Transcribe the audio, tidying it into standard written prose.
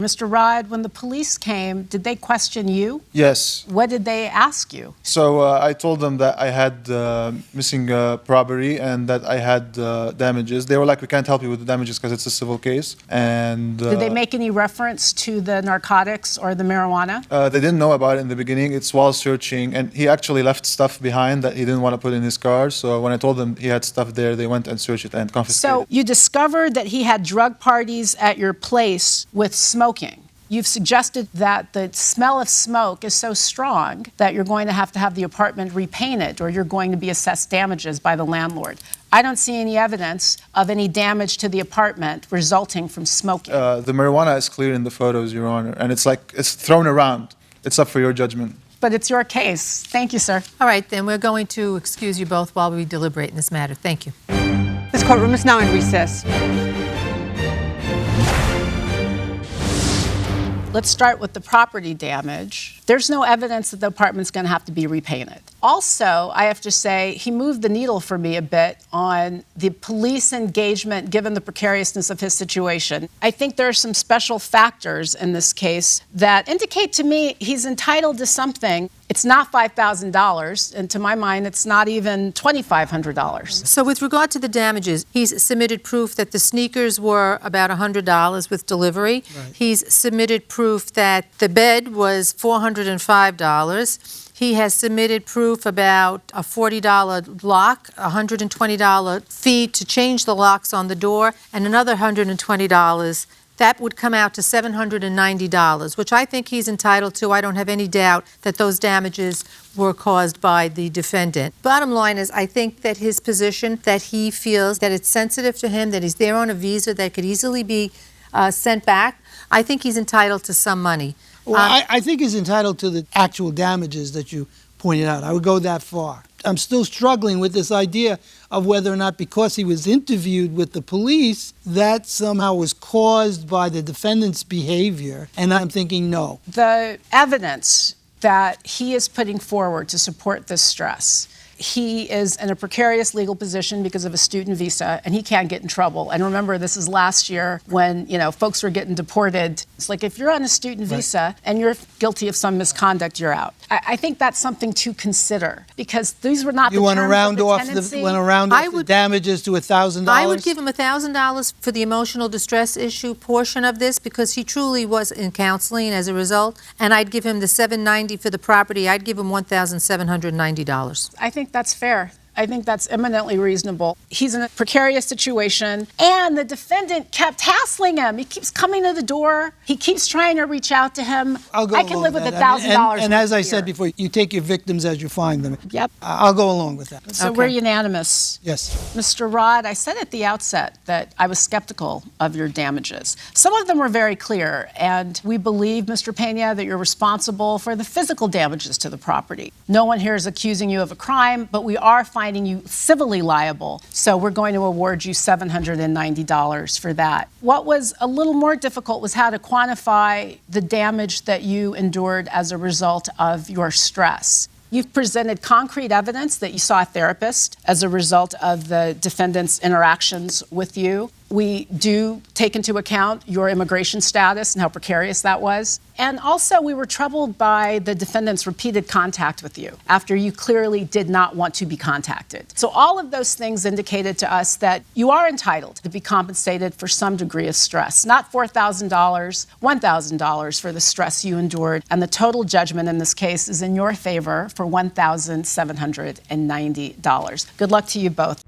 Mr. Rod, when the police came, did they question you? Yes. What did they ask you? So I told them that I had missing property and that I had damages. They were like, we can't help you with the damages because it's a civil case. And did they make any reference to the narcotics or the marijuana? They didn't know about it in the beginning. It's while searching, and he actually left stuff behind that he didn't want to put in his car. So when I told them he had stuff there, they went and searched it and confiscated it. So you discovered that he had drug parties at your place with smoking. You've suggested that the smell of smoke is so strong that you're going to have the apartment repainted, or you're going to be assessed damages by the landlord. I don't see any evidence of any damage to the apartment resulting from smoking. The marijuana is clear in the photos, Your Honor, and it's thrown around. It's up for your judgment. But it's your case. Thank you, sir. All right, then we're going to excuse you both while we deliberate in this matter. Thank you. This courtroom is now in recess. Let's start with the property damage. There's no evidence that the apartment's going to have to be repainted. Also, I have to say, he moved the needle for me a bit on the police engagement given the precariousness of his situation. I think there are some special factors in this case that indicate to me he's entitled to something. It's not $5,000, and to my mind, it's not even $2,500. So with regard to the damages, he's submitted proof that the sneakers were about $100 with delivery. Right. He's submitted proof that the bed was $405. He has submitted proof about a $40 lock, a $120 fee to change the locks on the door, and another $120. That would come out to $790, which I think he's entitled to. I don't have any doubt that those damages were caused by the defendant. Bottom line is, I think that his position, that he feels that it's sensitive to him, that he's there on a visa that could easily be sent back, I think he's entitled to some money. Well, I think he's entitled to the actual damages that you pointed out. I would go that far. I'm still struggling with this idea of whether or not, because he was interviewed with the police, that somehow was caused by the defendant's behavior. And I'm thinking no. The evidence that he is putting forward to support this stress, he is in a precarious legal position because of a student visa, and he can't get in trouble. And remember, this is last year when, folks were getting deported. It's like if you're on a student visa and you're guilty of some misconduct, you're out. I think that's something to consider, because these were not the terms of the tenancy. You want to round off the damages to $1,000? I would give him $1,000 for the emotional distress issue portion of this, because he truly was in counseling as a result. And I'd give him the $790 for the property. I'd give him $1,790. I think that's fair. I think that's eminently reasonable. He's in a precarious situation, and the defendant kept hassling him. He keeps coming to the door. He keeps trying to reach out to him. I can live with $1,000. And as I said before, you take your victims as you find them. Yep. I'll go along with that. So we're unanimous. Yes. Mr. Rod, I said at the outset that I was skeptical of your damages. Some of them were very clear, and we believe, Mr. Pena, that you're responsible for the physical damages to the property. No one here is accusing you of a crime, but we are finding you civilly liable, so we're going to award you $790 for that. What was a little more difficult was how to quantify the damage that you endured as a result of your stress. You've presented concrete evidence that you saw a therapist as a result of the defendant's interactions with you. We do take into account your immigration status and how precarious that was. And also, we were troubled by the defendant's repeated contact with you after you clearly did not want to be contacted. So all of those things indicated to us that you are entitled to be compensated for some degree of stress. Not $4,000, $1,000 for the stress you endured. And the total judgment in this case is in your favor for $1,790. Good luck to you both.